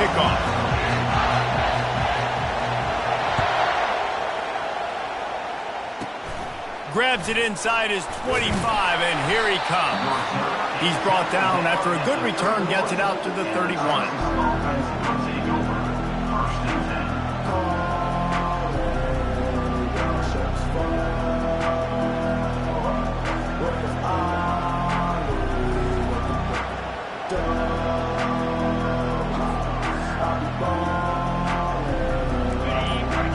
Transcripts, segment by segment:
kickoff. Grabs it inside his 25, and here he comes. He's brought down after a good return, gets it out to the 31.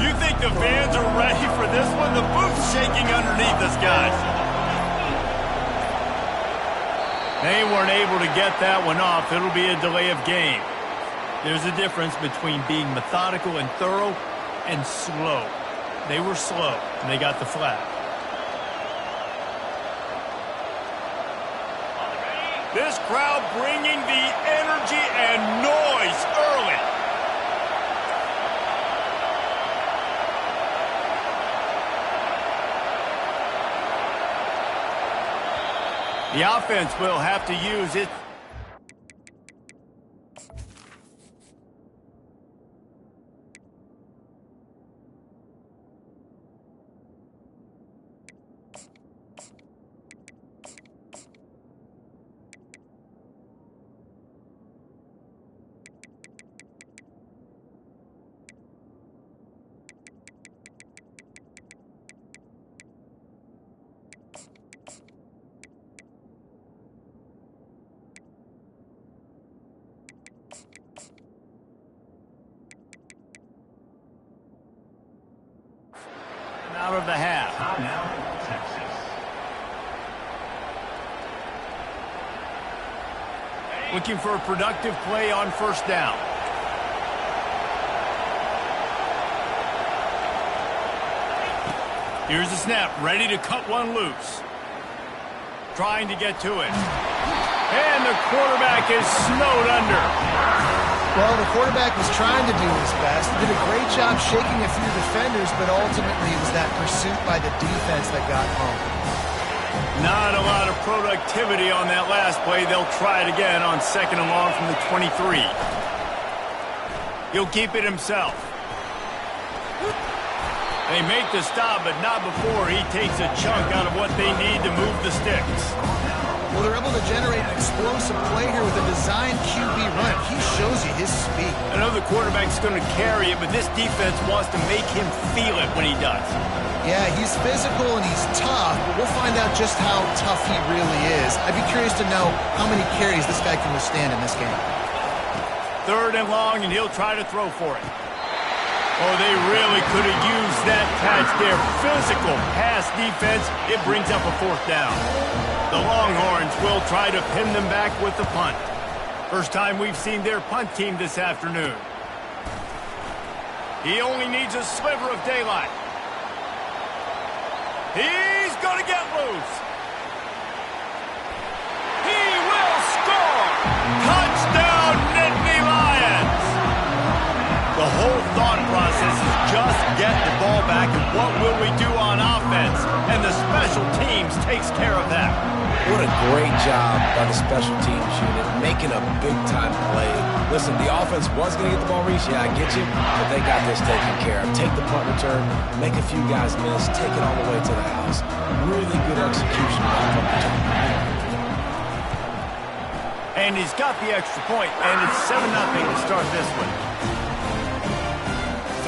You think the fans are ready for this one? The booth's shaking underneath us, guys. They weren't able to get that one off. It'll be a delay of game. There's a difference between being methodical and thorough and slow. They were slow, and they got the flag. This crowd bringing the energy and noise early. The offense will have to use it. Out of the half. Looking for a productive play on first down. Here's the snap, ready to cut one loose. Trying to get to it. And the quarterback is snowed under. Well, the quarterback was trying to do his best. He did a great job shaking a few defenders, but ultimately it was that pursuit by the defense that got home. Not a lot of productivity on that last play. They'll try it again on second and long from the 23. He'll keep it himself. They make the stop, but not before he takes a chunk out of what they need to move the sticks. Well, they're able to generate an explosive play here with a designed QB run. He shows you his speed. I know the quarterback's going to carry it, but this defense wants to make him feel it when he does. Yeah, he's physical and he's tough, but we'll find out just how tough he really is. I'd be curious to know how many carries this guy can withstand in this game. Third and long, and he'll try to throw for it. Oh, they really could have used that catch there. Physical pass defense. It brings up a fourth down. The Longhorns will try to pin them back with the punt. First time we've seen their punt team this afternoon. He only needs a sliver of daylight. He's going to get loose. He will score. Touchdown, Nittany Lions. The whole thought process is just get the ball back, and what will we do on offense? And the special teams takes care of that. What a great job by the special teams unit, making a big-time play. Listen, the offense was going to get the ball reached. Yeah, I get you, but they got this taken care of. Take the punt return, make a few guys miss, take it all the way to the house. Really good execution on the punt return. And he's got the extra point, and it's 7-0 to start this one.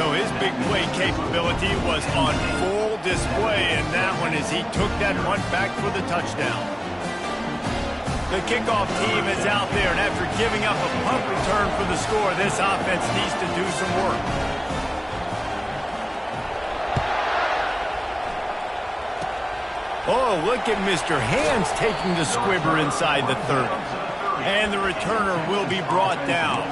So his big play capability was on full display in that one as he took that punt back for the touchdown. The kickoff team is out there, and after giving up a punt return for the score, this offense needs to do some work. Oh, look at Mr. Hands taking the squibber inside the 30. And the returner will be brought down.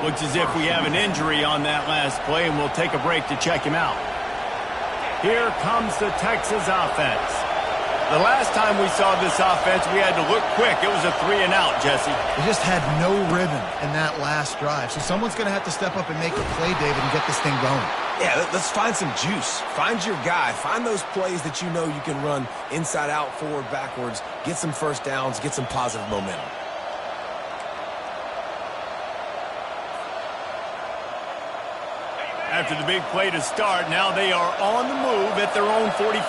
Looks as if we have an injury on that last play, and we'll take a break to check him out. Here comes the Texas offense. The last time we saw this offense, we had to look quick. It was a 3-and-out, Jesse. They just had no rhythm in that last drive. So someone's going to have to step up and make a play, David, and get this thing going. Yeah, let's find some juice. Find your guy. Find those plays that you know you can run inside out, forward, backwards. Get some first downs. Get some positive momentum. After the big play to start, now they are on the move at their own 45.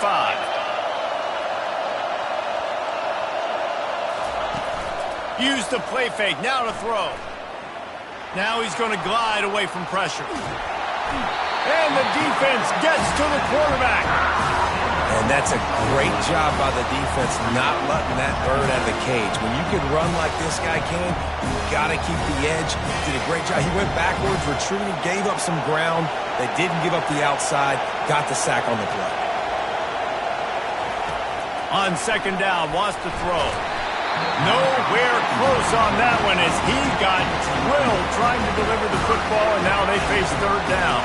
Use the play fake, now to throw. Now he's going to glide away from pressure. And the defense gets to the quarterback. And that's a great job by the defense not letting that bird out of the cage. When you can run like this guy can, you got to keep the edge. Did a great job. He went backwards, retreated, gave up some ground. They didn't give up the outside, got the sack on the play. On second down, wants to throw. Nowhere close on that one as he got drilled trying to deliver the football, and now they face third down.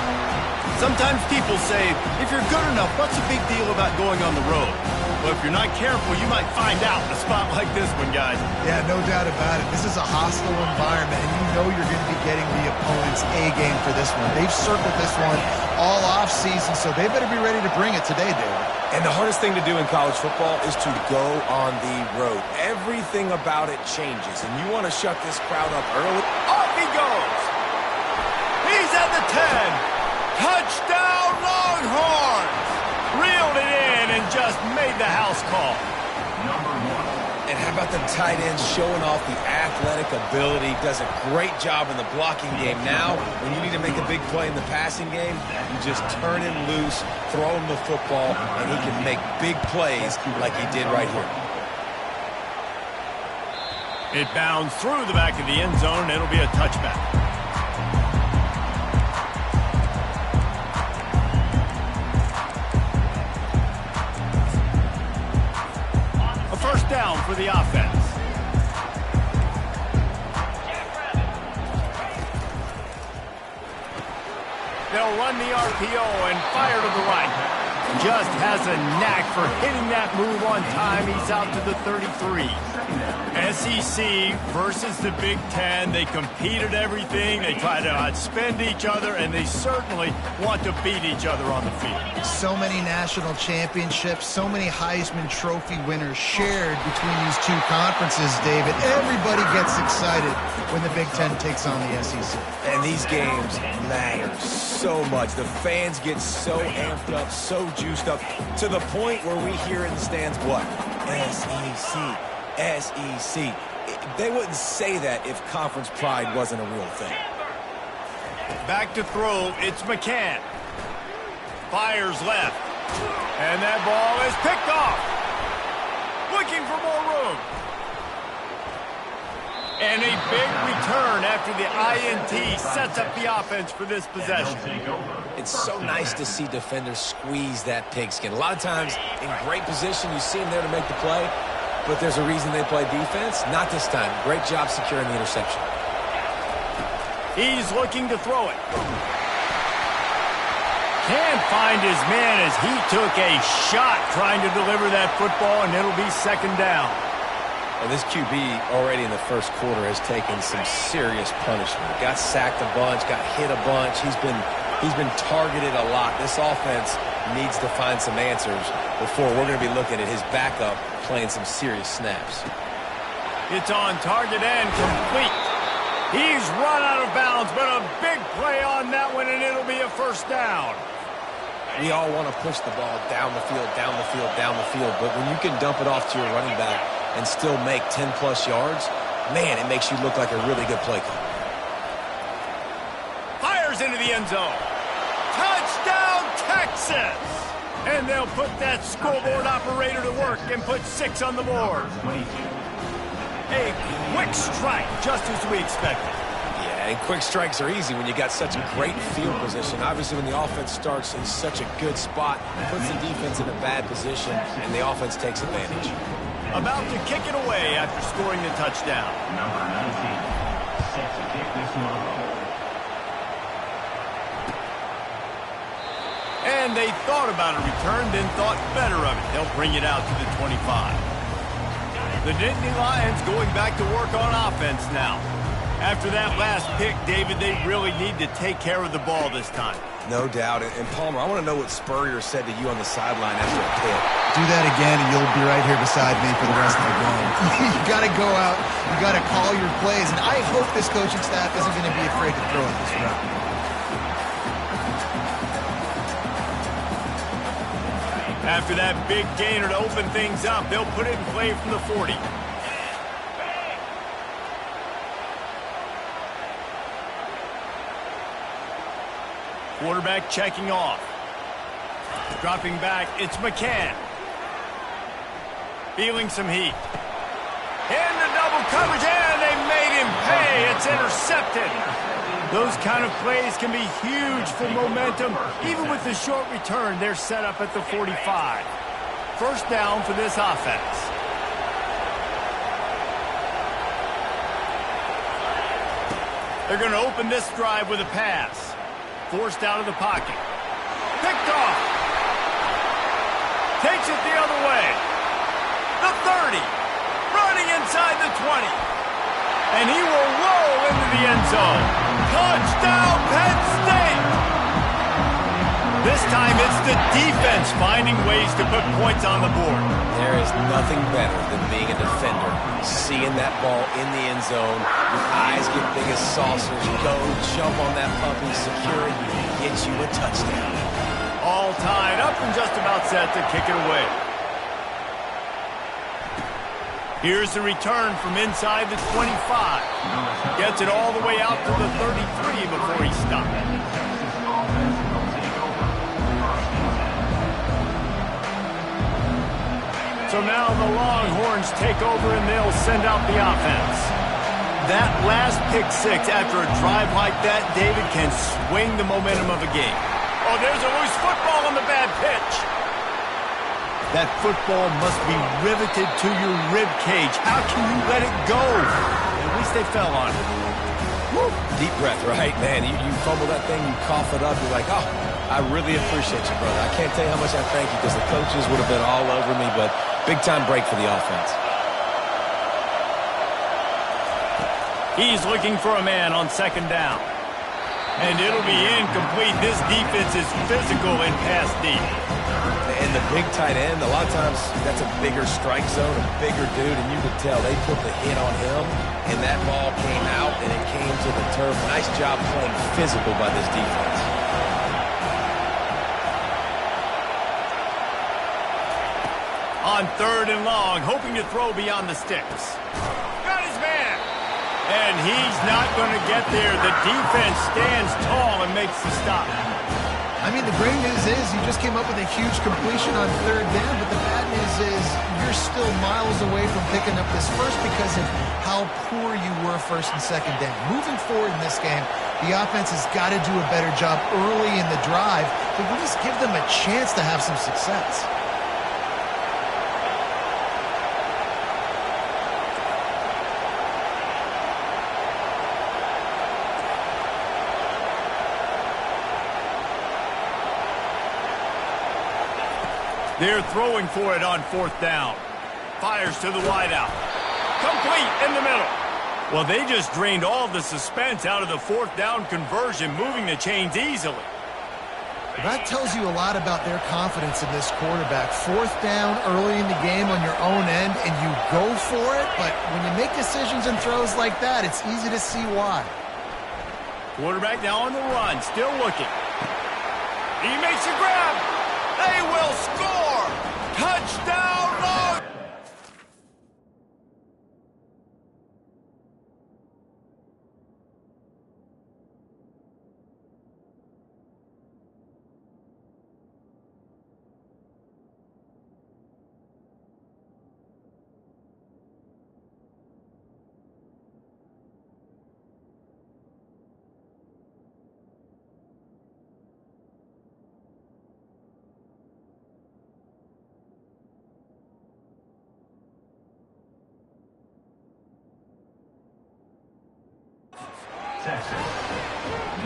Sometimes people say, if you're good enough, what's the big deal about going on the road? Well, if you're not careful, you might find out in a spot like this one, guys. Yeah, no doubt about it. This is a hostile environment, and you know you're going to be getting the opponent's A game for this one. They've circled this one all offseason, so they better be ready to bring it today, David. And the hardest thing to do in college football is to go on the road. Everything about it changes, and you want to shut this crowd up early. Off he goes. He's at the 10. Touchdown, Longhorns! Reeled it in and just made the house call. And how about the tight ends showing off the athletic ability? Does a great job in the blocking game. Now, when you need to make a big play in the passing game, you just turn him loose, throw him the football, and he can make big plays like he did right here. It bounds through the back of the end zone, and it'll be a touchback. First down for the offense. They'll run the RPO and fire to the right. Just has a knack for hitting that move on time. He's out to the 33. SEC versus the Big Ten. They compete at everything. They try to outspend each other, and they certainly want to beat each other on the field. So many national championships, so many Heisman Trophy winners shared between these two conferences, David. Everybody gets excited when the Big Ten takes on the SEC. And these games matter so much. The fans get so amped up, so juiced up, to the point where we hear in the stands, what? SEC. SEC. They wouldn't say that if conference pride wasn't a real thing. Back to throw, it's McCann. Fires left. And that ball is picked off. Looking for more room. And a big return after the INT sets up the offense for this possession. It's so nice to see defenders squeeze that pigskin. A lot of times, in great position, you see them there to make the play, but there's a reason they play defense. Not this time. Great job securing the interception. He's looking to throw it. Can't find his man as he took a shot trying to deliver that football, and it'll be second down. And this QB already in the first quarter has taken some serious punishment. Got sacked a bunch, got hit a bunch. He's been targeted a lot. This offense needs to find some answers before we're going to be looking at his backup playing some serious snaps. It's on target and complete. He's run out of bounds, but a big play on that one, and it'll be a first down. We all want to push the ball down the field, down the field, down the field, but when you can dump it off to your running back and still make 10-plus yards, man, it makes you look like a really good play call. Fires into the end zone. Touchdown, Texas! And they'll put that scoreboard operator to work and put 6 on the board. A quick strike, just as we expected. Yeah, and quick strikes are easy when you got such a great field position. Obviously, when the offense starts in such a good spot, it puts the defense in a bad position, and the offense takes advantage. About to kick it away after scoring the touchdown. Number 19, set to kick this one off. And they thought about a return, then thought better of it. They'll bring it out to the 25. The Nittany Lions going back to work on offense now. After that last pick, David, they really need to take care of the ball this time. No doubt. And Palmer, I want to know what Spurrier said to you on the sideline after a pick. Do that again, and you'll be right here beside me for the rest of the game. You got to go out. You got to call your plays, and I hope this coaching staff isn't going to be afraid to throw it this route. After that big gainer to open things up, they'll put it in play from the 40. Quarterback checking off. Dropping back, it's McCann. Feeling some heat. Into double coverage, and they made him pay. It's intercepted. Those kind of plays can be huge for momentum. Even with the short return, they're set up at the 45. First down for this offense. They're going to open this drive with a pass. Forced out of the pocket. Picked off. Takes it the other way. The 30. Running inside the 20. And he will roll into the end zone. Touchdown, Penn State! This time it's the defense finding ways to put points on the board. There is nothing better than being a defender. Seeing that ball in the end zone, your eyes get big as saucers, go jump on that puppy, secure it, get you a touchdown. All tied up and just about set to kick it away. Here's the return from inside the 25. Gets it all the way out to the 33 before he stopped. So now the Longhorns take over and they'll send out the offense. That last pick six after a drive like that, David, can swing the momentum of a game. Oh, there's a loose football on the bad pitch. That football must be riveted to your rib cage. How can you let it go? At least they fell on it. Woo. Deep breath, right? Man, you fumble that thing, you cough it up, you're like, oh, I really appreciate you, brother. I can't tell you how much I thank you because the coaches would have been all over me, but big-time break for the offense. He's looking for a man on second down. And it'll be incomplete. This defense is physical in pass deep. And the big tight end, a lot of times that's a bigger strike zone, a bigger dude, and you could tell they put the hit on him, and that ball came out, and it came to the turf. Nice job playing physical by this defense. On third and long, hoping to throw beyond the sticks. Got his man. And he's not going to get there. The defense stands tall and makes the stop. I mean, the great news is you just came up with a huge completion on third down, but the bad news is you're still miles away from picking up this first because of how poor you were first and second down. Moving forward in this game, the offense has got to do a better job early in the drive to at least give them a chance to have some success. They're throwing for it on fourth down. Fires to the wideout. Complete in the middle. Well, they just drained all the suspense out of the fourth down conversion, moving the chains easily. That tells you a lot about their confidence in this quarterback. Fourth down early in the game on your own end, and you go for it, but when you make decisions and throws like that, it's easy to see why. Quarterback now on the run, still looking. He makes a grab. They will score! Touchdown, Long!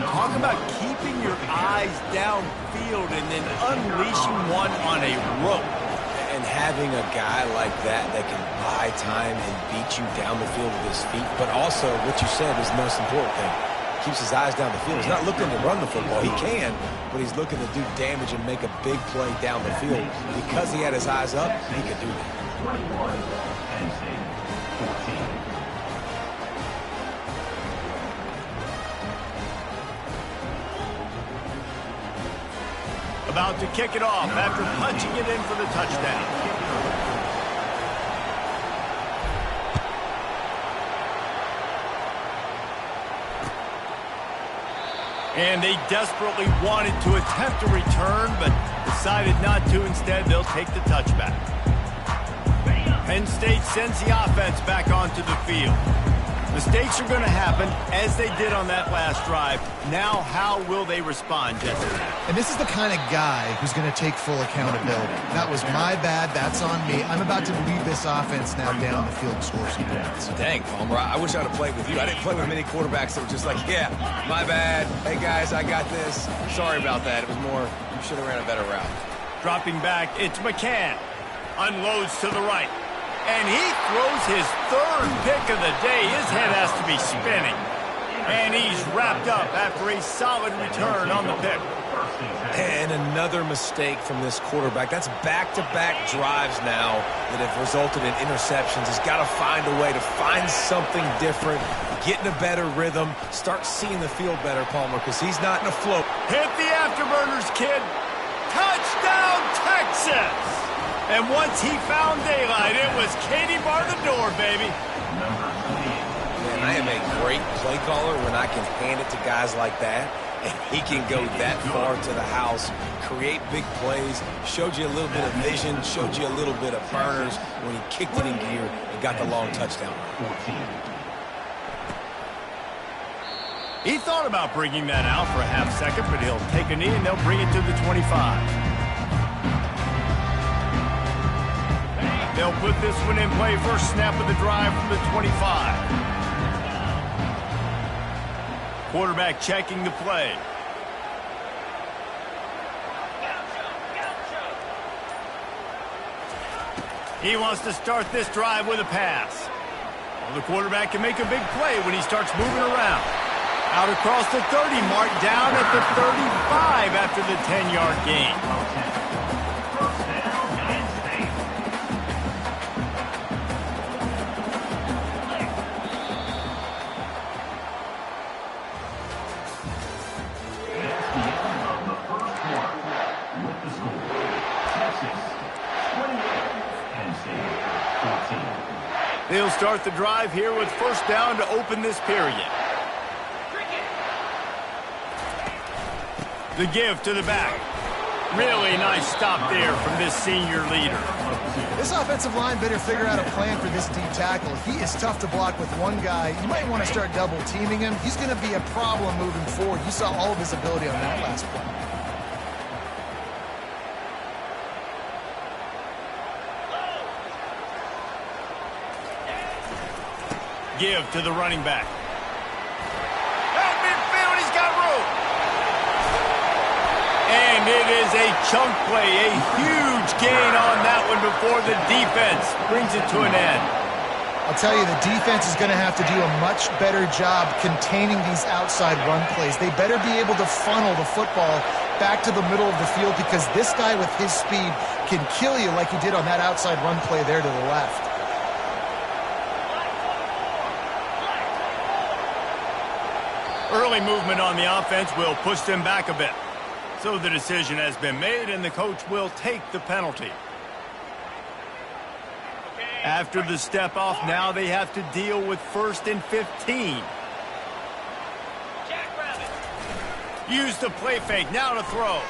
Talk about keeping your eyes downfield and then unleashing one on a rope. And having a guy like that that can buy time and beat you down the field with his feet, but also what you said is the most important thing. Keeps his eyes down the field. He's not looking to run the football. He can, but he's looking to do damage and make a big play down the field. Because he had his eyes up, he could do that. 21, Penn State, 14. A About to kick it off after punching it in for the touchdown. And they desperately wanted to attempt a return, but decided not to. Instead, they'll take the touchback. Penn State sends the offense back onto the field. Mistakes are going to happen, as they did on that last drive. Now, how will they respond, Jesse? And this is the kind of guy who's going to take full accountability. That was my bad. That's on me. I'm about to lead this offense now down the field and score some points. Dang, Palmer, I wish I'd have played with you. I didn't play with many quarterbacks that were just like, yeah, my bad. Hey, guys, I got this. Sorry about that. It was more, you should have ran a better route. Dropping back, it's McCann. Unloads to the right. And he throws his third pick of the day. His head has to be spinning. And he's wrapped up after a solid return on the pick. And another mistake from this quarterback. That's back-to-back drives now that have resulted in interceptions. He's got to find a way to find something different, get in a better rhythm, start seeing the field better, Palmer, because he's not in a flow. Hit the afterburners, kid. Touchdown, Texas! And once he found daylight, it was Katie bar the door, baby. Man, I am a great play caller when I can hand it to guys like that. And he can go that far to the house, create big plays, showed you a little bit of vision, showed you a little bit of burners when he kicked it in gear and got the long touchdown. He thought about bringing that out for a half second, but he'll take a knee and they'll bring it to the 25. They'll put this one in play. First snap of the drive from the 25. Quarterback checking the play. He wants to start this drive with a pass. Well, the quarterback can make a big play when he starts moving around. Out across the 30 mark, down at the 35 after the 10-yard gain. They'll start the drive here with first down to open this period. The give to the back. Really nice stop there from this senior leader. This offensive line better figure out a plan for this deep tackle. He is tough to block with one guy. You might want to start double teaming him. He's going to be a problem moving forward. You saw all of his ability on that last play. Give to the running back. Out midfield, he's got room. And it is a chunk play, a huge gain on that one before the defense brings it to an end. I'll tell you, the defense is going to have to do a much better job containing these outside run plays. They better be able to funnel the football back to the middle of the field because this guy with his speed can kill you like he did on that outside run play there to the left. Early movement on the offense will push them back a bit. So the decision has been made, and the coach will take the penalty. After the step off, now they have to deal with 1st and 15. Use the play fake, now to throw.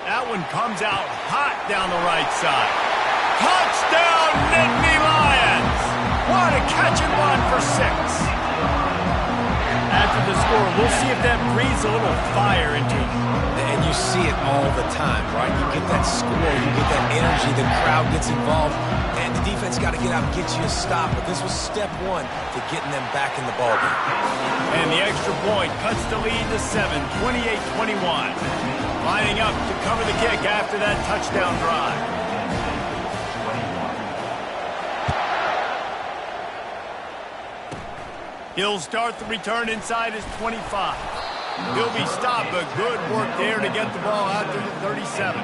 That one comes out hot down the right side. Touchdown, Nittany Lions! What a catch and run for 6. After the score, we'll see if that breathes a little fire into them. And you see it all the time, right? You get that score, you get that energy, the crowd gets involved, and the defense got to get out and get you a stop. But this was step one to getting them back in the ballgame. And the extra point cuts the lead to 7, 28-21. Lining up to cover the kick after that touchdown drive. He'll start the return inside his 25. He'll be stopped, but good work there to get the ball out to the 37.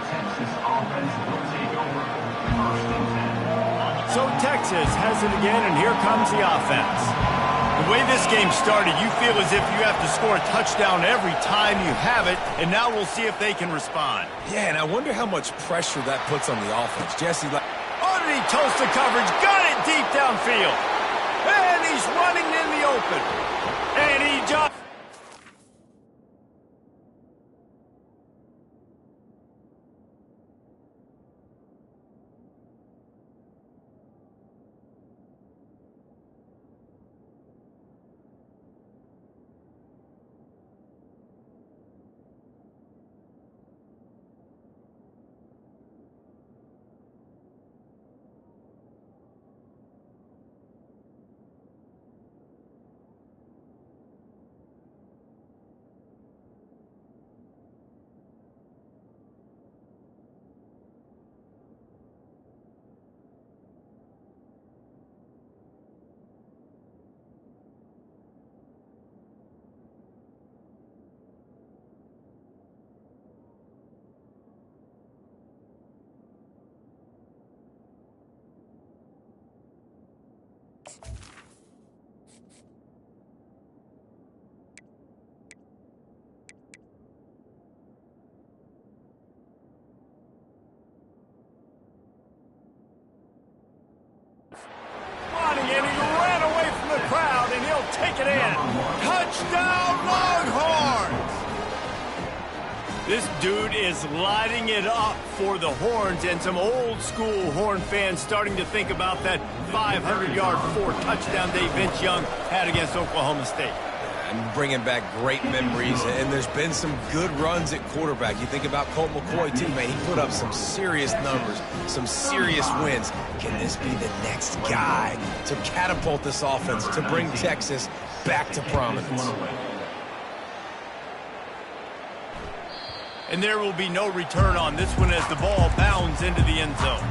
So Texas has it again, and here comes the offense. The way this game started, you feel as if you have to score a touchdown every time you have it, and now we'll see if they can respond. Yeah, and I wonder how much pressure that puts on the offense. Jesse, Underneath toast to coverage, got it deep downfield. And he's running in the open. And he just... And he ran away from the crowd, and he'll take it in. Touchdown, Longhorns! This dude is lighting it up for the Horns, and some old-school Horn fans starting to think about that 500-yard, 4-touchdown day Vince Young had against Oklahoma State. and bringing back great memories, and there's been some good runs at quarterback. You think about Colt McCoy, too, man. He put up some serious numbers, some serious wins. Can this be the next guy to catapult this offense, to bring Texas back to prominence? And there will be no return on this one as the ball bounds into the end zone.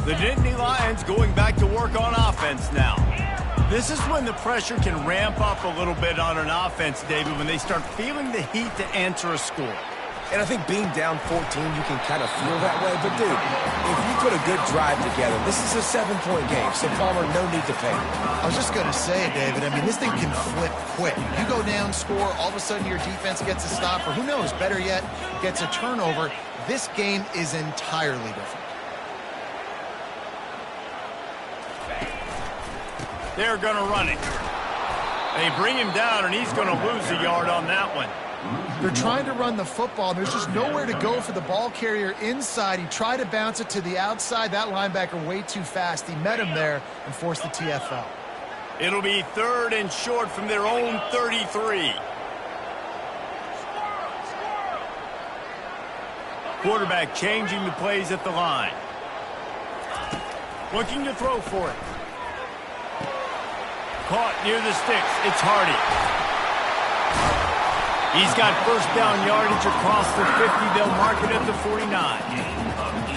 The Nittany Lions going back to work on offense now. This is when the pressure can ramp up a little bit on an offense, David, when they start feeling the heat to answer a score. And I think being down 14, you can kind of feel that way. But, dude, if you put a good drive together, this is a 7-point game. So, Palmer, no need to panic. I was just going to say, David, I mean, this thing can flip quick. You go down, score, all of a sudden your defense gets a stop, or who knows, better yet, gets a turnover. This game is entirely different. They're going to run it. They bring him down, and he's going to lose a yard on that one. They're trying to run the football. There's just nowhere to go for the ball carrier inside. He tried to bounce it to the outside. That linebacker way too fast. He met him there and forced the TFL. It'll be 3rd and short from their own 33. Quarterback changing the plays at the line. Looking to throw for it. Caught near the sticks. It's Hardy. He's got first down yardage across the 50. They'll mark it at the 49.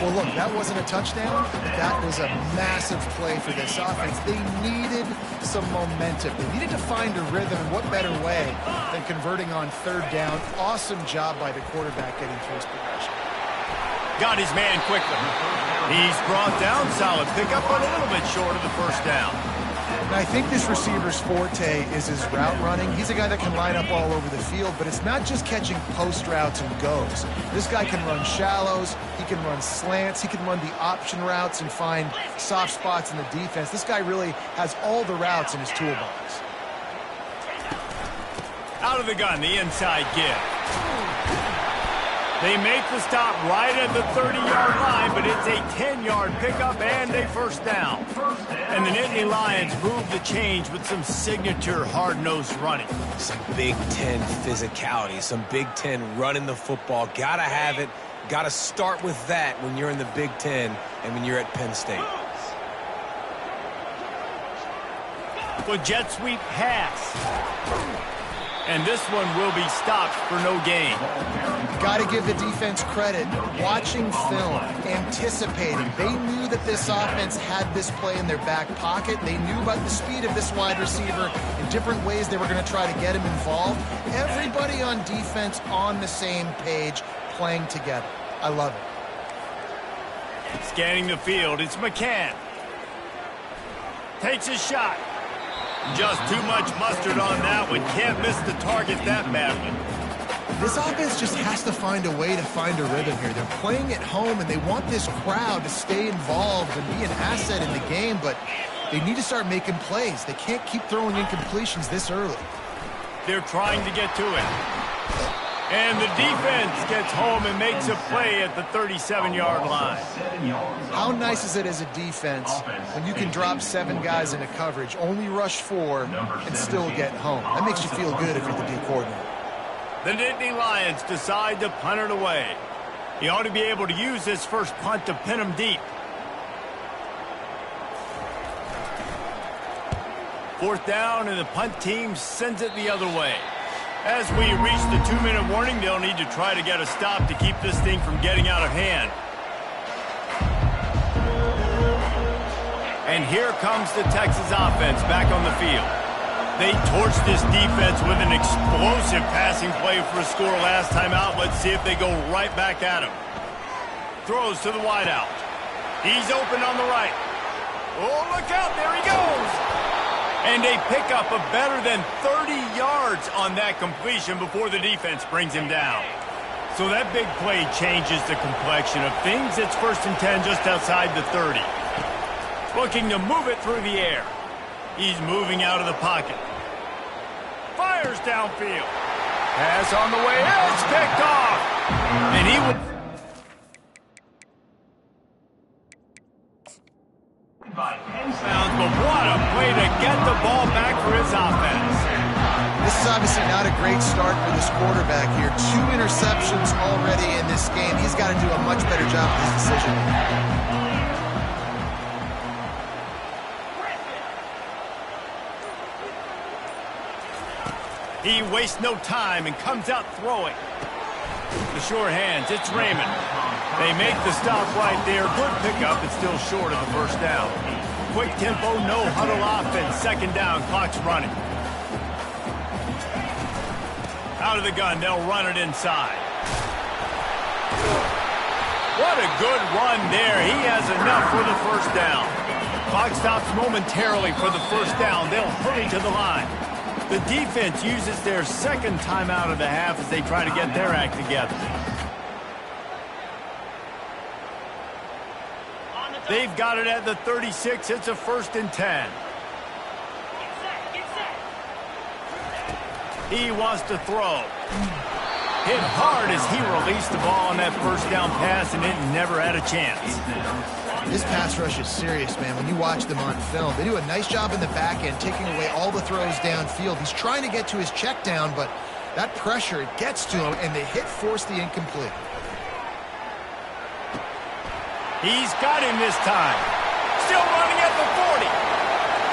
Well, look, that wasn't a touchdown. That was a massive play for this offense. They needed some momentum. They needed to find a rhythm. And what better way than converting on 3rd down? Awesome job by the quarterback getting through his progression. Got his man quickly. He's brought down. Solid pickup, but a little bit short of the first down. And I think this receiver's forte is his route running. He's a guy that can line up all over the field, but it's not just catching post routes and goes. This guy can run shallows, he can run slants, he can run the option routes and find soft spots in the defense. This guy really has all the routes in his toolbox. Out of the gun, the inside give. They make the stop right at the 30-yard line, but it's a 10-yard pickup and a first down. And the Nittany Lions move the change with some signature hard-nosed running. Some Big Ten physicality, some Big Ten running the football. Gotta have it. Gotta start with that when you're in the Big Ten and when you're at Penn State. With jet sweep pass. And this one will be stopped for no gain. Got to give the defense credit. Watching film, anticipating. They knew that this offense had this play in their back pocket. They knew about the speed of this wide receiver and different ways they were going to try to get him involved. Everybody on defense on the same page, playing together. I love it. Scanning the field, it's McCann. Takes a shot. Just too much mustard on that one. Can't miss the target that badly. This offense just has to find a way to find a rhythm here. They're playing at home, and they want this crowd to stay involved and be an asset in the game, but they need to start making plays. They can't keep throwing incompletions this early. They're trying to get to it. And the defense gets home and makes a play at the 37-yard line. How nice is it as a defense when you can drop 7 guys into coverage, only rush 4, and still get home? That makes you feel good if you're the D coordinator. The Nittany Lions decide to punt it away. He ought to be able to use this first punt to pin him deep. 4th down, and the punt team sends it the other way. As we reach the 2-minute warning, they'll need to try to get a stop to keep this thing from getting out of hand. And here comes the Texas offense back on the field. They torched this defense with an explosive passing play for a score last time out. Let's see if they go right back at him. Throws to the wideout. He's open on the right. Oh, look out, there he goes. And they pick up a better than 30 yards on that completion before the defense brings him down. So that big play changes the complexion of things. It's 1st and 10 just outside the 30. Looking to move it through the air. He's moving out of the pocket. Fires downfield. Pass on the way. It's picked off. And he would... But what a play to get the ball back for his offense. This is obviously not a great start for this quarterback here. 2 interceptions already in this game. He's got to do a much better job with his decision. He wastes no time and comes out throwing. The sure hands, it's Raymond. They make the stop right there. Good pickup, but still short of the 1st down. Quick tempo, no huddle offense. 2nd down, clock's running. Out of the gun, they'll run it inside. What a good run there. He has enough for the 1st down. Clock stops momentarily for the 1st down. They'll hurry to the line. The defense uses their 2nd timeout of the half as they try to get their act together. They've got it at the 36. It's a 1st and 10. He wants to throw. Hit hard as he released the ball on that 1st down pass, and it never had a chance. This pass rush is serious, man. When you watch them on film, they do a nice job in the back end, taking away all the throws downfield. He's trying to get to his check down, but that pressure, it gets to him, and the hit forced the incomplete. He's got him this time. Still running at the 40.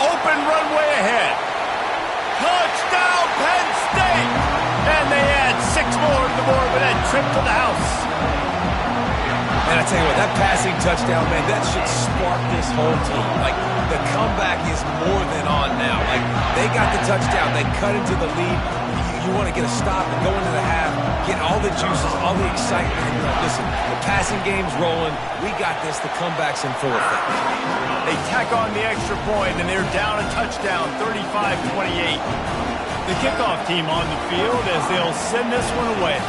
Open runway ahead. Touchdown, Penn State! And they add 6 more to the board with that trip to the house. And I tell you what, that passing touchdown, man, that should spark this whole team. Like, the comeback is more than on now. Like, they got the touchdown. They cut into the lead. You want to get a stop and go into the half, get all the juices, all the excitement. And listen, the passing game's rolling. We got this. The comeback's in full effect. They tack on the extra point, and they're down a touchdown, 35-28. The kickoff team on the field as they'll send this one away.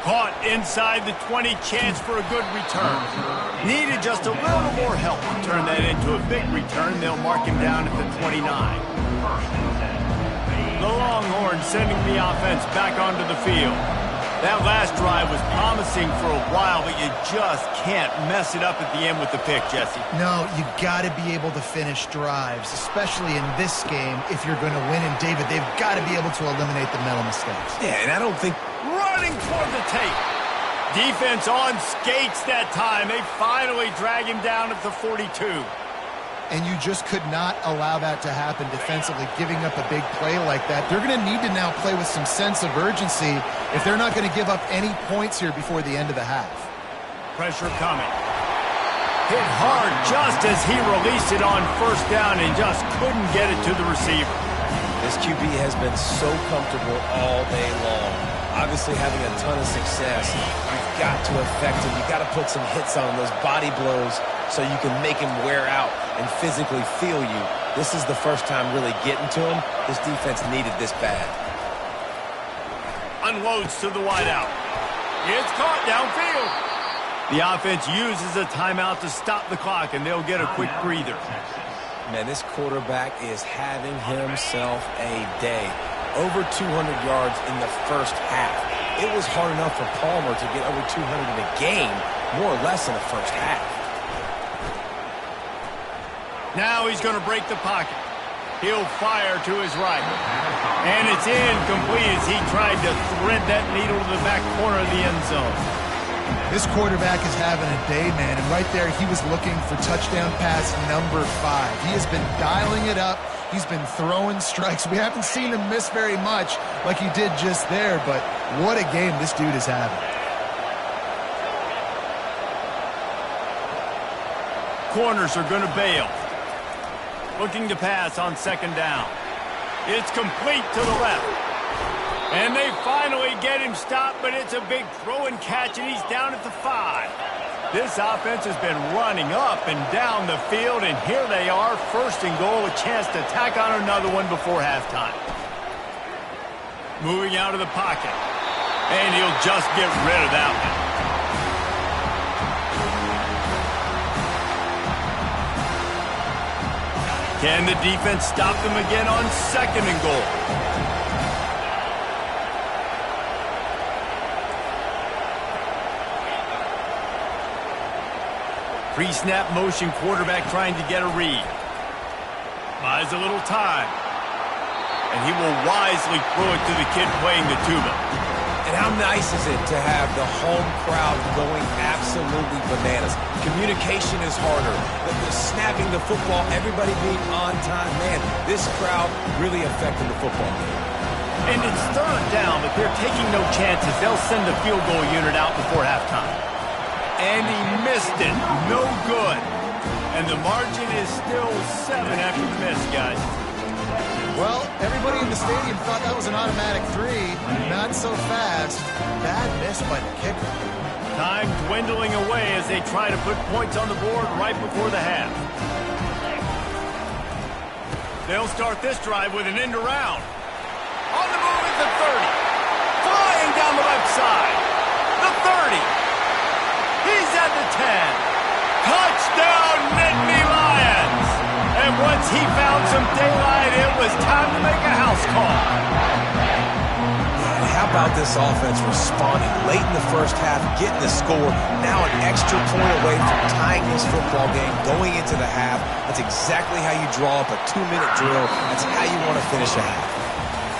Caught inside the 20, chance for a good return. Needed just a little more help to turn that into a big return. They'll mark him down at the 29. The Longhorns sending the offense back onto the field. That last drive was promising for a while, but you just can't mess it up at the end with the pick, Jesse. No, you got to be able to finish drives, especially in this game if you're going to win. And, David, they've got to be able to eliminate the mental mistakes. Yeah, and I don't think... Running toward the tape. Defense on skates that time. They finally drag him down at the 42. And you just could not allow that to happen defensively, giving up a big play like that. They're going to need to now play with some sense of urgency if they're not going to give up any points here before the end of the half. Pressure coming. Hit hard just as he released it on 1st down and just couldn't get it to the receiver. This QB has been so comfortable all day long. Obviously having a ton of success. You've got to affect him. You've got to put some hits on him, those body blows, so you can make him wear out and physically feel you. This is the first time really getting to him. This defense needed this bad. Unloads to the wideout. It's caught downfield. The offense uses a timeout to stop the clock, and they'll get a quick breather. Man, this quarterback is having himself a day. Over 200 yards in the first half. It was hard enough for Palmer to get over 200 in a game, more or less in the first half. Now he's going to break the pocket. He'll fire to his right. And it's incomplete as he tried to thread that needle to the back corner of the end zone. This quarterback is having a day, man, and right there he was looking for touchdown pass number 5. He has been dialing it up. He's been throwing strikes. We haven't seen him miss very much like he did just there, but what a game this dude is having. Corners are going to bail. Looking to pass on second down. It's complete to the left. And they finally get him stopped, but it's a big throw and catch, and he's down at the 5. This offense has been running up and down the field, and here they are, first and goal, a chance to tack on another one before halftime. Moving out of the pocket, and he'll just get rid of that one. Can the defense stop them again on second and goal? Pre-snap motion quarterback trying to get a read. Buys a little time. And he will wisely throw it to the kid playing the tuba. And how nice is it to have the home crowd going absolutely bananas? Communication is harder. The snapping the football, everybody being on time. Man, this crowd really affecting the football game. And it's third down, but they're taking no chances. They'll send the field goal unit out before halftime. And he missed it. No good. And the margin is still 7 after the miss, guys. Well, everybody in the stadium thought that was an automatic 3. Not so fast. Bad miss by the kicker. Time dwindling away as they try to put points on the board right before the half. They'll start this drive with an end around. On the move at the 30. Flying down the left side. The 30. He's at the 10. Touchdown, Nittany Lions! And once he found some daylight, it was time to make a house call. And how about this offense responding late in the first half, getting the score, now an extra point away from tying this football game going into the half. That's exactly how you draw up a 2-minute drill. That's how you want to finish a half.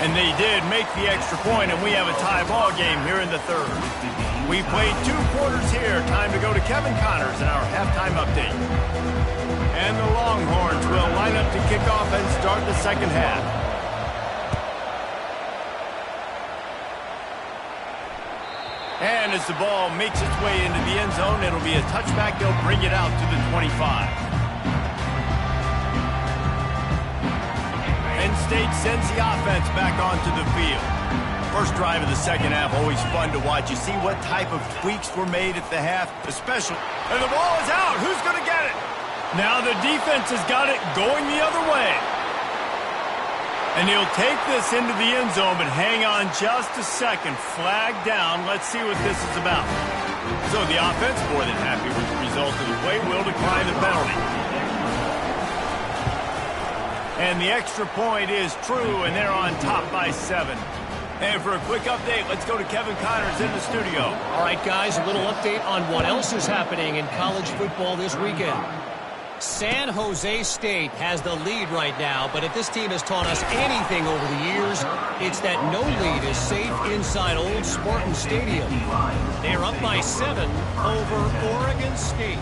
And they did make the extra point, and we have a tie ball game here in the third. We played 2 quarters here. Time to go to Kevin Connors in our halftime update. And the Longhorns will line up to kick off and start the second half. And as the ball makes its way into the end zone, it'll be a touchback. They'll bring it out to the 25. Penn State sends the offense back onto the field. First drive of the second half, always fun to watch. You see what type of tweaks were made at the half, especially. And the ball is out. Who's going to get it? Now the defense has got it going the other way. And he'll take this into the end zone, but hang on just a second. Flag down. Let's see what this is about. So the offense, more than happy with the result of the play, will decline the penalty. And the extra point is true, and they're on top by 7. And for a quick update, let's go to Kevin Connors in the studio. All right, guys, a little update on what else is happening in college football this weekend. San Jose State has the lead right now, but if this team has taught us anything over the years, it's that no lead is safe inside Old Spartan Stadium. They're up by 7 over Oregon State.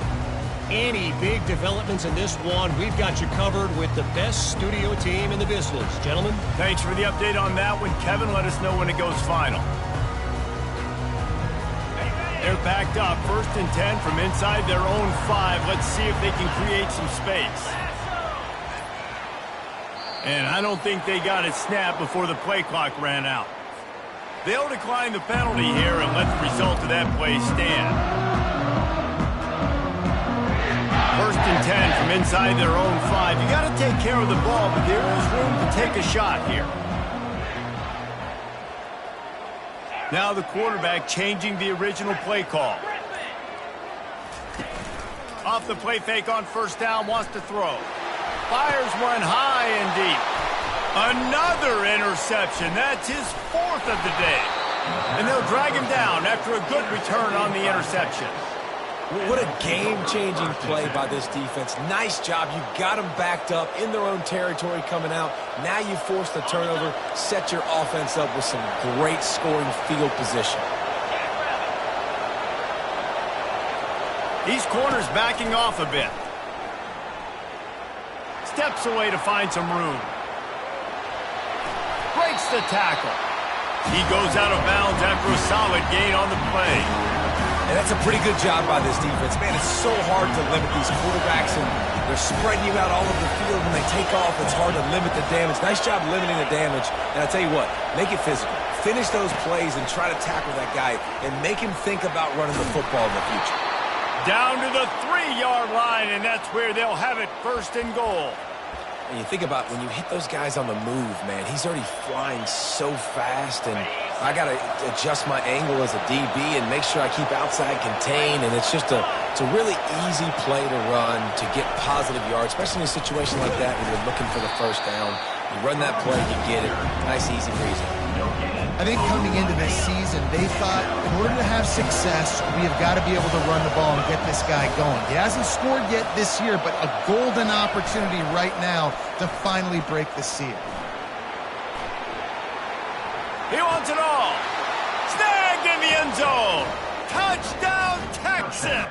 Any big developments in this one, we've got you covered with the best studio team in the business. Gentlemen? Thanks for the update on that one. Kevin, let us know when it goes final. They're backed up, 1st and 10 from inside their own 5. Let's see if they can create some space. And I don't think they got it snapped before the play clock ran out. They'll decline the penalty here and let the result of that play stand. 1st and 10 from inside their own 5. You got to take care of the ball, but there is room to take a shot here. Now the quarterback changing the original play call. Off the play fake on 1st down, wants to throw. Fires one high and deep. Another interception. That's his 4th of the day. And they'll drag him down after a good return on the interception. What a game-changing play by this defense. Nice job. You got them backed up in their own territory coming out. Now you force the turnover, set your offense up with some great scoring field position. These corners backing off a bit. Steps away to find some room. Breaks the tackle. He goes out of bounds after a solid gain on the play. And that's a pretty good job by this defense. Man, it's so hard to limit these quarterbacks, and they're spreading you out all over the field. When they take off, it's hard to limit the damage. Nice job limiting the damage. And I tell you what, make it physical. Finish those plays and try to tackle that guy and make him think about running the football in the future. Down to the 3-yard line, and that's where they'll have it 1st and goal. And you think about when you hit those guys on the move, man, he's already flying so fast, and I got to adjust my angle as a DB and make sure I keep outside contained, and it's just it's a really easy play to run to get positive yards, especially in a situation like that when you're looking for the 1st down. You run that play, you get it. Nice, easy breezy. I think coming into this season, they thought in order to have success, we have got to be able to run the ball and get this guy going. He hasn't scored yet this year, but a golden opportunity right now to finally break the seal. He wants it all. Snagged in the end zone. Touchdown, Texans.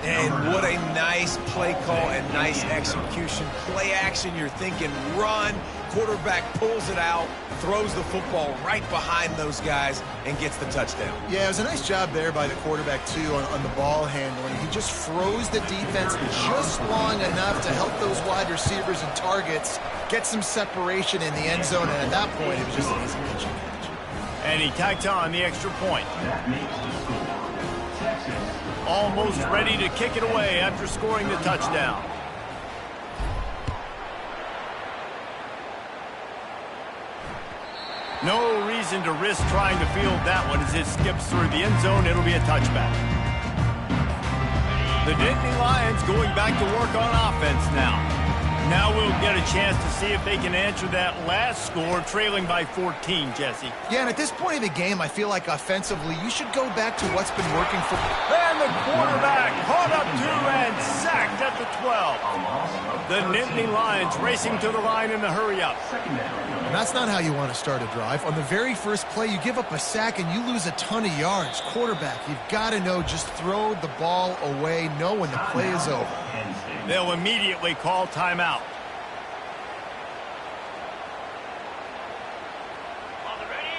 And what a nice play call and nice execution. Play action, you're thinking run. Quarterback pulls it out, throws the football right behind those guys, and gets the touchdown. Yeah, it was a nice job there by the quarterback, too, on the ball handling. He just froze the defense just long enough to help those wide receivers and targets get some separation in the end zone, and at that point, it was just an easy pitch and catch. And he tacked on the extra point. Almost ready to kick it away after scoring the touchdown. No reason to risk trying to field that one as it skips through the end zone. It'll be a touchback. The Nittany Lions going back to work on offense now. Now we'll get a chance to see if they can answer that last score, trailing by 14, Jesse. Yeah, and at this point in the game, I feel like offensively, you should go back to what's been working for... And the quarterback caught up to and sacked at the 12. The Nittany Lions racing to the line in the hurry-up. And that's not how you want to start a drive. On the very first play, you give up a sack and you lose a ton of yards. Quarterback, you've got to know, just throw the ball away, know when the play is over. They'll immediately call timeout.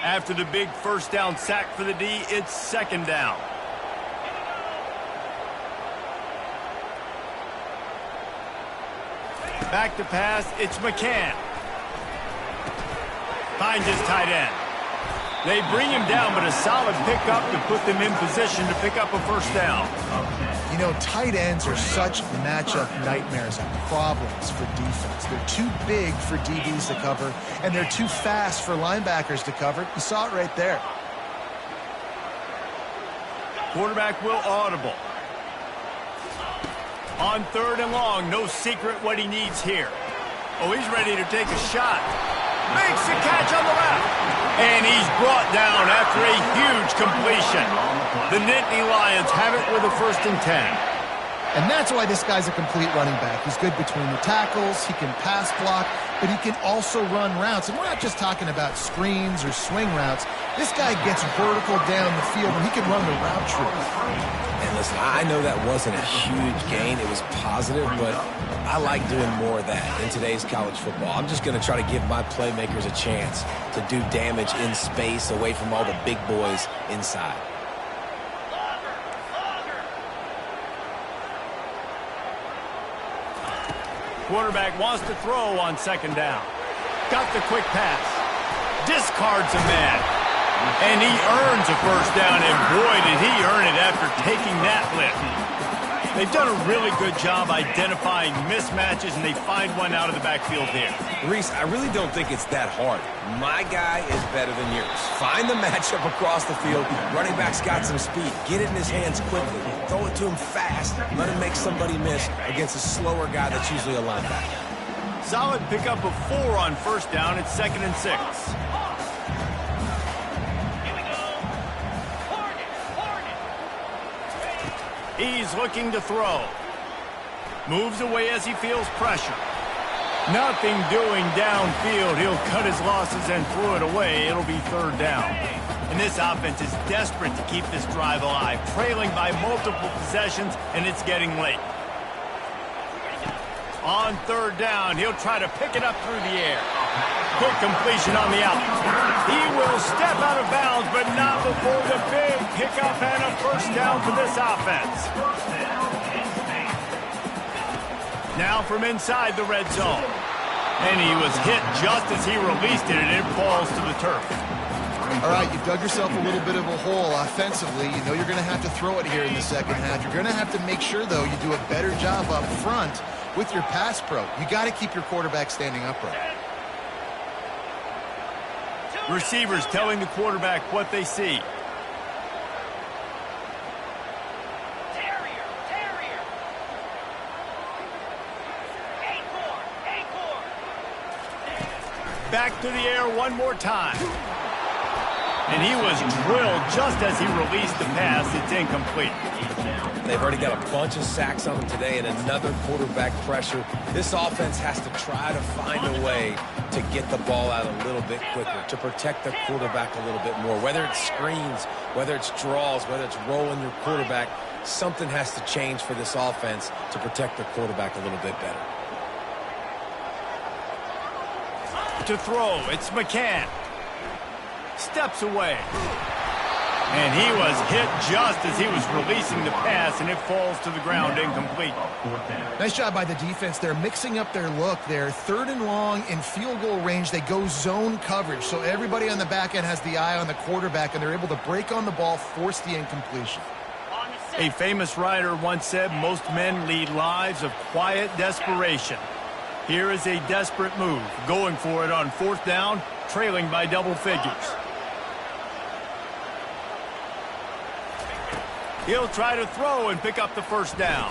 After the big 1st down sack for the D, it's 2nd down. Back to pass, it's McCann. Finds his tight end. They bring him down, but a solid pickup to put them in position to pick up a 1st down. You know, tight ends are such matchup nightmares and problems for defense. They're too big for DBs to cover, and they're too fast for linebackers to cover. You saw it right there. Quarterback will audible. On 3rd and long, no secret what he needs here. Oh, he's ready to take a shot. Makes the catch on the left. And he's brought down after a huge completion. The Nittany Lions have it with a 1st and 10. And that's why this guy's a complete running back. He's good between the tackles, he can pass block, but he can also run routes. And we're not just talking about screens or swing routes. This guy gets vertical down the field, and he can run the route tree. And listen, I know that wasn't a huge gain. It was positive, but I like doing more of that in today's college football. I'm just going to try to give my playmakers a chance to do damage in space away from all the big boys inside. Quarterback wants to throw on 2nd down. Got the quick pass. Discards a man. And he earns a 1st down, and boy, did he earn it after taking that lift. They've done a really good job identifying mismatches, and they find one out of the backfield here. Reese, I really don't think it's that hard. My guy is better than yours. Find the matchup across the field. Running back's got some speed. Get it in his hands quickly. Throw it to him fast. Let him make somebody miss against a slower guy that's usually a linebacker. Solid pickup of 4 on 1st down. It's 2nd and 6. He's looking to throw. Moves away as he feels pressure. Nothing doing downfield. He'll cut his losses and throw it away. It'll be 3rd down. And this offense is desperate to keep this drive alive, trailing by multiple possessions, and it's getting late. On 3rd down, he'll try to pick it up through the air. Quick completion on the out. He will step out of bounds, but not before the big pickup and a 1st down for this offense. Now from inside the red zone. And he was hit just as he released it, and it falls to the turf. All right, you've dug yourself a little bit of a hole offensively. You know you're going to have to throw it here in the 2nd half. You're going to have to make sure, though, you do a better job up front with your pass pro. You got to keep your quarterback standing upright. Receivers telling the quarterback what they see. Back to the air one more time. And he was drilled just as he released the pass. It's incomplete. They've already got a bunch of sacks on them today and another quarterback pressure. This offense has to try to find a way to get the ball out a little bit quicker, to protect the quarterback a little bit more. Whether it's screens, whether it's draws, whether it's rolling your quarterback, something has to change for this offense to protect the quarterback a little bit better. To throw, it's McCann. Steps away. And he was hit just as he was releasing the pass, and it falls to the ground incomplete. Nice job by the defense. They're mixing up their look. They're 3rd and long in field goal range. They go zone coverage, so everybody on the back end has the eye on the quarterback, and they're able to break on the ball, force the incompletion. A famous writer once said, most men lead lives of quiet desperation. Here is a desperate move, going for it on 4th down, trailing by double figures. He'll try to throw and pick up the 1st down.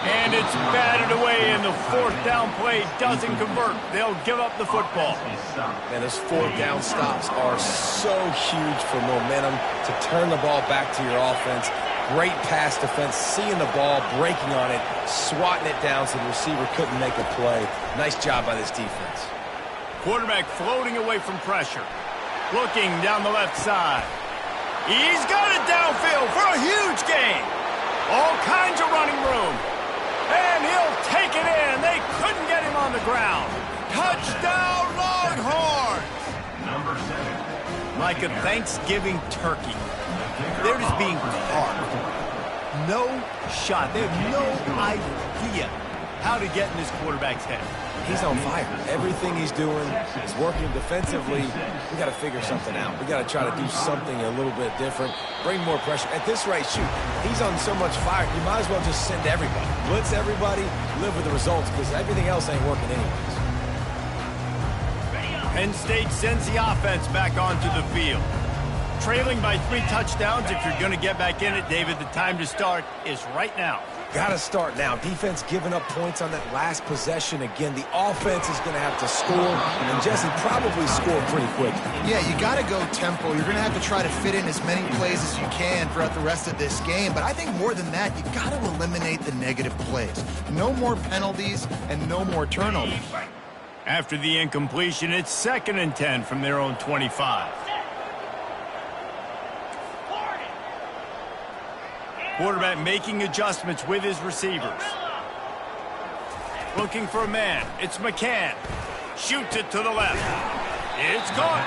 And it's batted away, and the 4th down play doesn't convert. They'll give up the football. And those 4th down stops are so huge for momentum to turn the ball back to your offense. Great pass defense, seeing the ball, breaking on it, swatting it down so the receiver couldn't make a play. Nice job by this defense. Quarterback floating away from pressure. Looking down the left side. He's got it downfield for a huge gain. All kinds of running room. And he'll take it in. They couldn't get him on the ground. Touchdown, Longhorns! Like a Thanksgiving turkey. They're just being carved. No shot. They have no idea how to get in this quarterback's head. He's on fire. Everything he's doing is working defensively. We got to figure something out. We got to try to do something a little bit different. Bring more pressure. At this rate, shoot, he's on so much fire, you might as well just send everybody. Blitz everybody, live with the results, because everything else ain't working anyways. Penn State sends the offense back onto the field. Trailing by 3 touchdowns, if you're going to get back in it, David, the time to start is right now. Got to start now. Defense giving up points on that last possession. Again, the offense is going to have to score, and Jesse probably score pretty quick. Yeah, you got to go tempo. You're going to have to try to fit in as many plays as you can throughout the rest of this game. But I think more than that, you got to eliminate the negative plays. No more penalties and no more turnovers. After the incompletion, it's 2nd and 10 from their own 25. Quarterback making adjustments with his receivers. Looking for a man. It's McCann. Shoots it to the left. It's caught.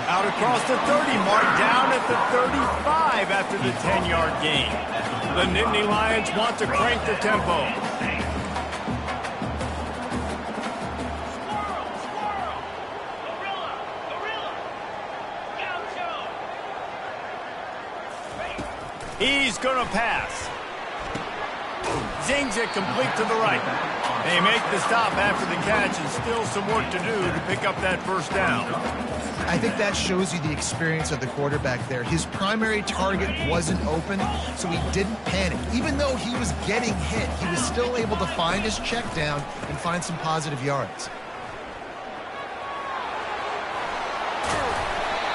Out across the 30 mark, down at the 35 after the 10-yard gain. The Nittany Lions want to crank the tempo. He's going to pass. Zings it complete to the right. They make the stop after the catch, and still some work to do to pick up that first down. I think that shows you the experience of the quarterback there. His primary target wasn't open, so he didn't panic. Even though he was getting hit, he was still able to find his check down and find some positive yards.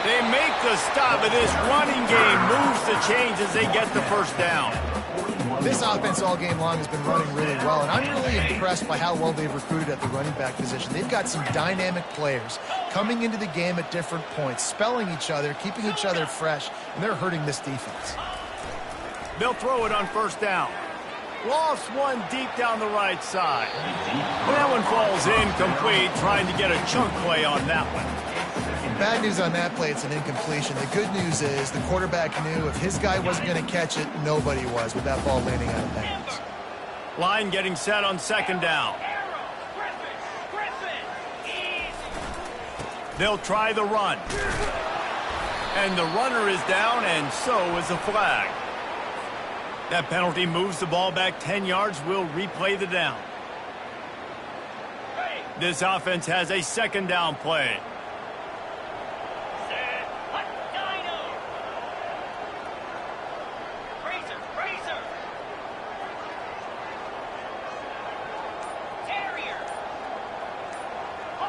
They make the stop, and this running game moves the chains as they get the first down. This offense all game long has been running really well, and I'm really impressed by how well they've recruited at the running back position. They've got some dynamic players coming into the game at different points, spelling each other, keeping each other fresh, and they're hurting this defense. They'll throw it on first down. Lost one deep down the right side. That one falls incomplete, trying to get a chunk play on that one. Bad news on that play, it's an incompletion. The good news is the quarterback knew if his guy wasn't going to catch it, nobody was with that ball landing out of bounds. Line getting set on 2nd down. They'll try the run. And the runner is down, and so is the flag. That penalty moves the ball back 10 yards. We'll replay the down. This offense has a 2nd down play.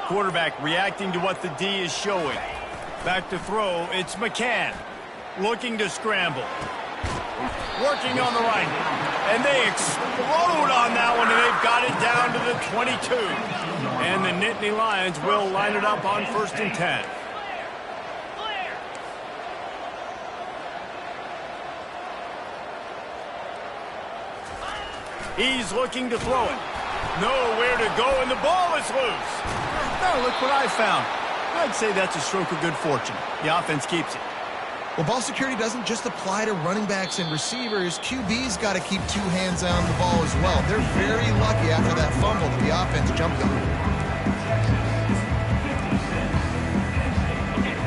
Quarterback reacting to what the D is showing. Back to throw, it's McCann. Looking to scramble. Working on the right. And they explode on that one, and they've got it down to the 22. And the Nittany Lions will line it up on 1st and 10. He's looking to throw it. Nowhere to go, and the ball is loose. Oh, look what I found. I'd say that's a stroke of good fortune. The offense keeps it. Well, ball security doesn't just apply to running backs and receivers. QB's got to keep 2 hands on the ball as well. They're very lucky after that fumble that the offense jumped on.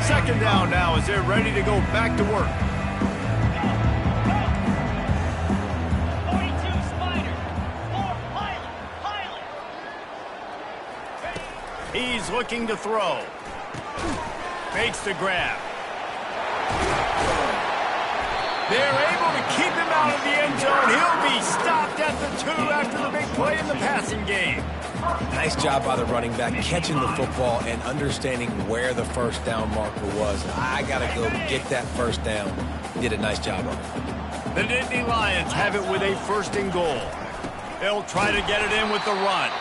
2nd down now as they're ready to go back to work. He's looking to throw. Makes the grab. They're able to keep him out of the end zone. He'll be stopped at the 2 after the big play in the passing game. Nice job by the running back, catching the football and understanding where the first down marker was. I got to go get that first down. He did a nice job of it. The Nittany Lions have it with a 1st and goal. They'll try to get it in with the run.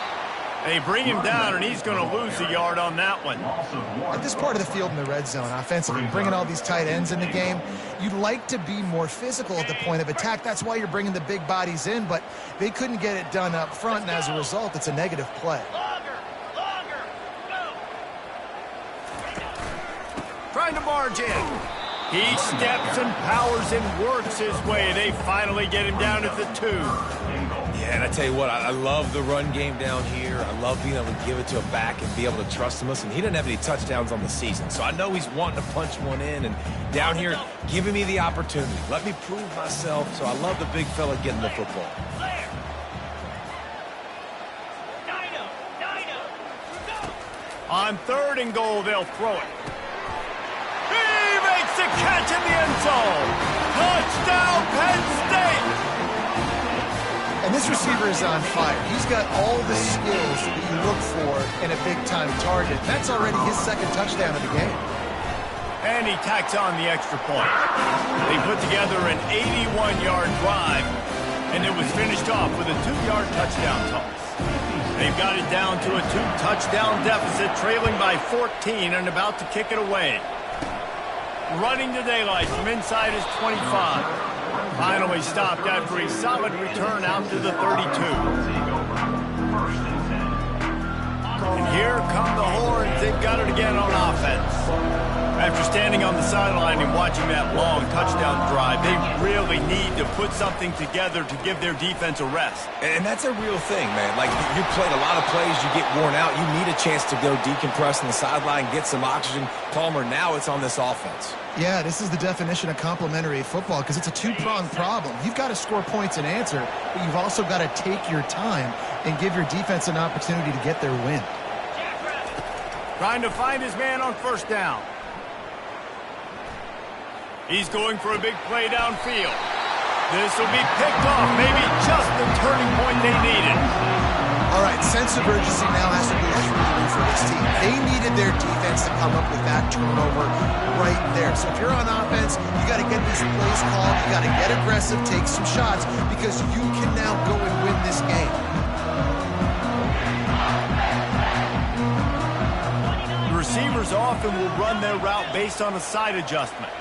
They bring him down, and he's going to lose a yard on that one. At this part of the field in the red zone, offensively, bringing all these tight ends in the game, you'd like to be more physical at the point of attack. That's why you're bringing the big bodies in, but they couldn't get it done up front, and as a result, it's a negative play. Trying to barge in. He steps and powers and works his way. They finally get him down at the 2. Yeah, and I tell you what, I love the run game down here. I love being able to give it to a back and be able to trust him. Listen, he didn't have any touchdowns on the season, so I know he's wanting to punch one in. And down here, giving me the opportunity. Let me prove myself, so I love the big fella getting the football. On 3rd and goal, they'll throw it. He makes makes the catch in the end zone. Touchdown, Penn State. And this receiver is on fire. He's got all the skills that you look for in a big-time target. That's already his second touchdown of the game. And he tacks on the extra point. They put together an 81-yard drive, and it was finished off with a 2-yard touchdown toss. They've got it down to a 2-touchdown deficit, trailing by 14 and about to kick it away. Running to daylight from inside his 25. Finally stopped after a solid return out to the 32. And here come the horns. They've got it again on offense. After standing on the sideline and watching that long touchdown drive, they really need to put something together to give their defense a rest. And that's a real thing, man. Like, you played a lot of plays, you get worn out, you need a chance to go decompress on the sideline, get some oxygen. Palmer, now it's on this offense. Yeah, this is the definition of complementary football because it's a two-pronged problem. You've got to score points and answer, but you've also got to take your time and give your defense an opportunity to get their win. Trying to find his man on first down. He's going for a big play downfield. This will be picked off, maybe just the turning point they needed. All right, sense of urgency now has to be through for this team. They needed their defense to come up with that turnover right there. So if you're on offense, you got to get these plays called. You got to get aggressive, take some shots, because you can now go and win this game. The receivers often will run their route based on a side adjustment.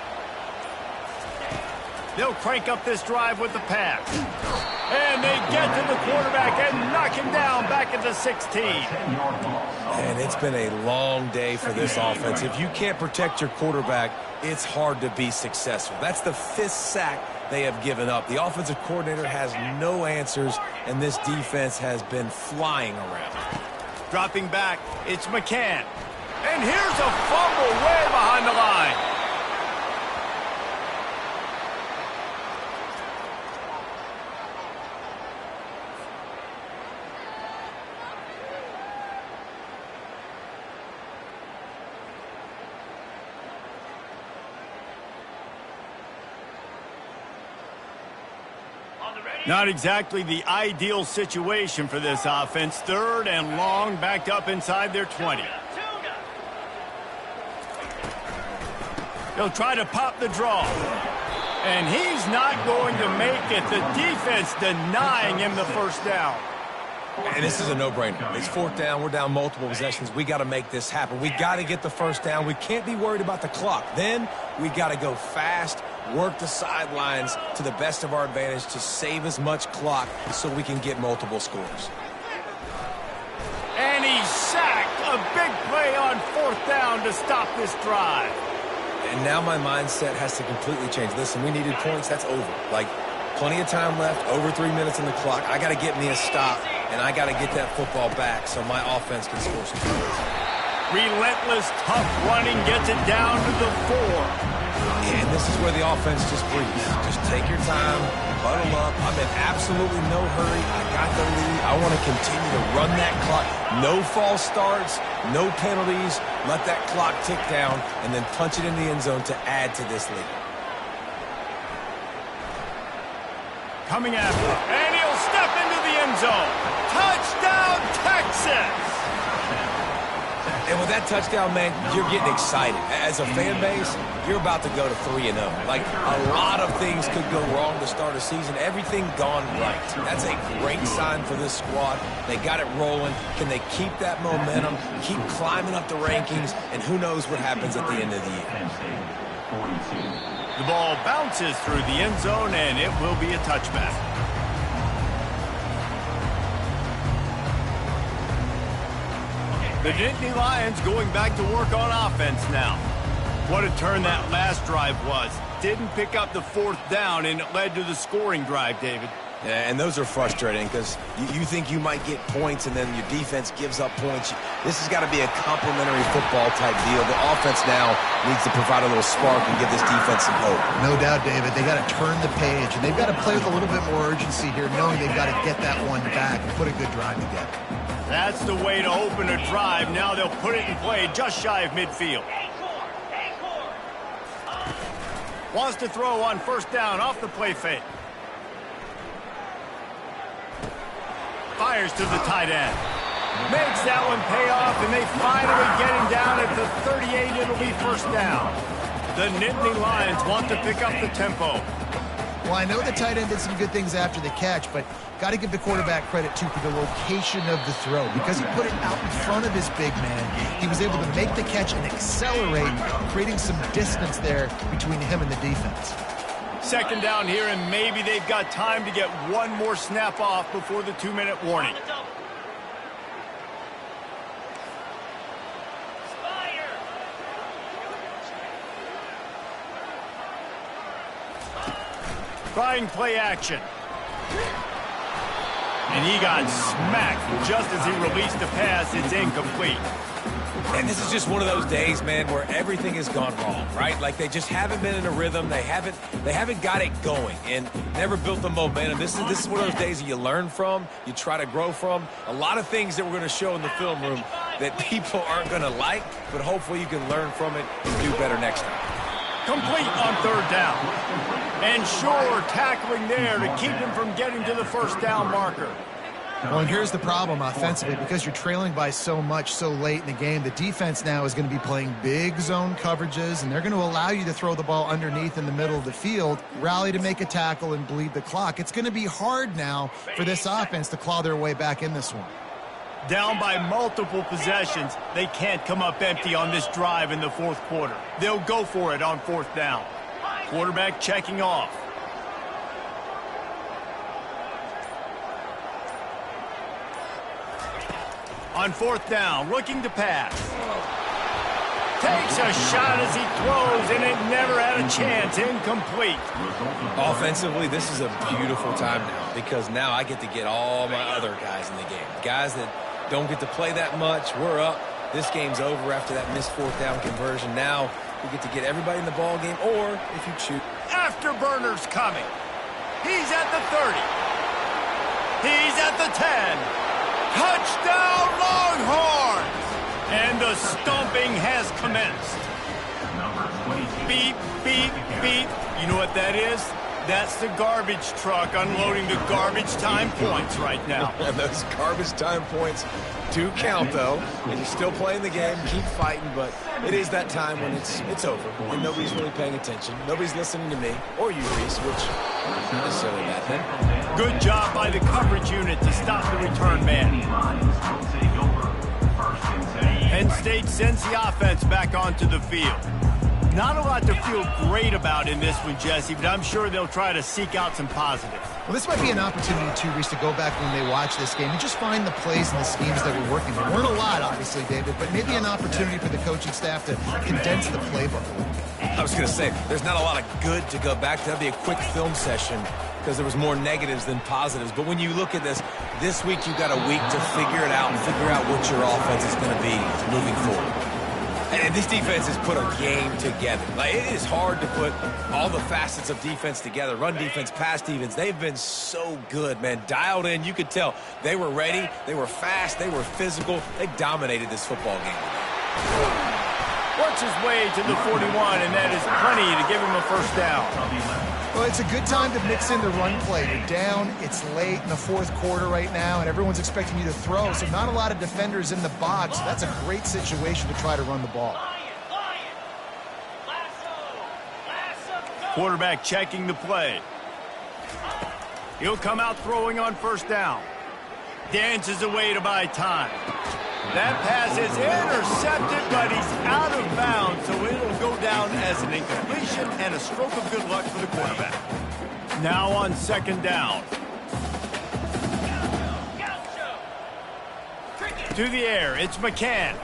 They'll crank up this drive with the pass. And they get to the quarterback and knock him down back at the 16. And it's been a long day for this offense. If you can't protect your quarterback, it's hard to be successful. That's the 5th sack they have given up. The offensive coordinator has no answers, and this defense has been flying around. Dropping back, it's McCann. And here's a fumble way behind the line. Not exactly the ideal situation for this offense. 3rd and long, backed up inside their 20. They'll try to pop the draw. And he's not going to make it. The defense denying him the first down. And this is a no-brainer. It's 4th down. We're down multiple possessions. We got to make this happen. We got to get the first down. We can't be worried about the clock. Then we got to go fast, work the sidelines to the best of our advantage to save as much clock so we can get multiple scores. And he sacked. A big play on 4th down to stop this drive. And now my mindset has to completely change. Listen, we needed points. That's over. Like, plenty of time left, over 3 minutes on the clock. I got to get me a stop, and I got to get that football back so my offense can score some points. Relentless, tough running gets it down to the 4. And this is where the offense just breathes. Just take your time, huddle up. I'm in absolutely no hurry. I got the lead. I want to continue to run that clock. No false starts, no penalties. Let that clock tick down, and then punch it in the end zone to add to this lead. Coming after, and he'll step into the end zone. Touchdown, Texas! And with that touchdown, man, you're getting excited. As a fan base, you're about to go to 3-0. Like, a lot of things could go wrong to start a season. Everything gone right. That's a great sign for this squad. They got it rolling. Can they keep that momentum, keep climbing up the rankings, and who knows what happens at the end of the year. The ball bounces through the end zone, and it will be a touchback. The Nittany Lions going back to work on offense now. What a turn that last drive was. Didn't pick up the 4th down, and it led to the scoring drive, David. Yeah, and those are frustrating because you think you might get points and then your defense gives up points. This has got to be a complementary football type deal. The offense now needs to provide a little spark and give this defense some hope. No doubt, David. They got to turn the page, and they've got to play with a little bit more urgency here, knowing they've got to get that one back and put a good drive together. That's the way to open a drive. Now they'll put it in play just shy of midfield. Wants to throw on first down off the play fake. Fires to the tight end. Makes that one pay off, and they finally get him down at the 38. It'll be first down. The Nittany Lions want to pick up the tempo. Well, I know the tight end did some good things after the catch, but got to give the quarterback credit, too, for the location of the throw. Because he put it out in front of his big man, he was able to make the catch and accelerate, creating some distance there between him and the defense. Second down here, and maybe they've got time to get one more snap off before the 2-minute warning. Trying play action. And he got smacked just as he released the pass. It's incomplete. And this is just one of those days, man, where everything has gone wrong, right? Like they just haven't been in a rhythm. They haven't got it going and never built the momentum. This is one of those days that you learn from, you try to grow from. A lot of things that we're going to show in the film room that people aren't going to like, but hopefully you can learn from it and do better next time. Complete on third down. And sure, tackling there to keep him from getting to the first down marker. Well, and here's the problem offensively. Because you're trailing by so much so late in the game, the defense now is going to be playing big zone coverages, and they're going to allow you to throw the ball underneath in the middle of the field, rally to make a tackle, and bleed the clock. It's going to be hard now for this offense to claw their way back in this one. Down by multiple possessions, they can't come up empty on this drive in the fourth quarter. They'll go for it on fourth down. Quarterback checking off. On fourth down, looking to pass. Takes a shot as he throws, and it never had a chance. Incomplete. Offensively, this is a beautiful time now because now I get to get all my other guys in the game. Guys that don't get to play that much. We're up. This game's over after that missed fourth down conversion. Now we get to get everybody in the ball game, or if you choose. Afterburner's coming. He's at the 30. He's at the 10. Touchdown, Longhorns! And the stomping has commenced. Beep, beep, beep. You know what that is? That's the garbage truck unloading the garbage time points right now. And those garbage time points do count, though. And you're still playing the game, keep fighting, but it is that time when it's over and nobody's really paying attention. Nobody's listening to me or you, Reese, which is not necessarily a bad thing. Good job by the coverage unit to stop the return man. Penn State sends the offense back onto the field. Not a lot to feel great about in this one, Jesse, but I'm sure they'll try to seek out some positives. Well, this might be an opportunity, too, Reese, to go back when they watch this game and just find the plays and the schemes that were working. There weren't a lot, obviously, David, but maybe an opportunity for the coaching staff to condense the playbook a little bit. I was going to say, there's not a lot of good to go back to. That'd be a quick film session because there was more negatives than positives. But when you look at this week you got a week to figure it out and figure out what your offense is going to be moving forward. And this defense has put a game together. Like, it is hard to put all the facets of defense together. Run defense, pass defense. They've been so good, man. Dialed in. You could tell they were ready. They were fast. They were physical. They dominated this football game. Works his way to the 41, and that is plenty to give him a first down. Well, it's a good time to mix in the run play. You're down, it's late in the fourth quarter right now, and everyone's expecting you to throw, so not a lot of defenders in the box. So that's a great situation to try to run the ball. Quarterback checking the play. He'll come out throwing on first down. Dances away to buy time. That pass is intercepted, but he's out of bounds, so it'll go down as an incompletion and a stroke of good luck for the quarterback. Now on second down. To the air, it's McCann.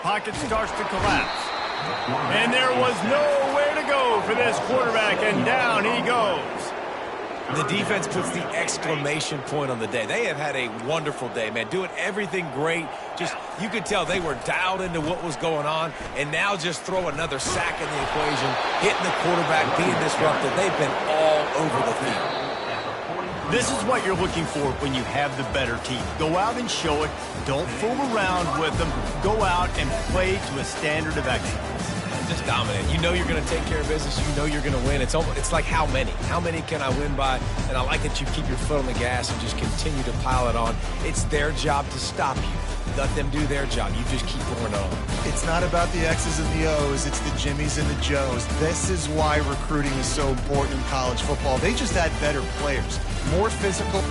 Pocket starts to collapse. And there was nowhere to go for this quarterback, and down he goes. The defense puts the exclamation point on the day. They have had a wonderful day, man. Doing everything great. Just, you could tell they were dialed into what was going on. And now just throw another sack in the equation. Hitting the quarterback, being disruptive. They've been all over the field. This is what you're looking for when you have the better team. Go out and show it. Don't fool around with them. Go out and play to a standard of excellence. just dominant. You know you're going to take care of business. You know you're going to win. It's like how many? How many can I win by? And I like that you keep your foot on the gas and just continue to pile it on. It's their job to stop you. Let them do their job. You just keep going on. It's not about the X's and the O's. It's the Jimmies and the Joes. This is why recruiting is so important in college football. They just add better players, more physical.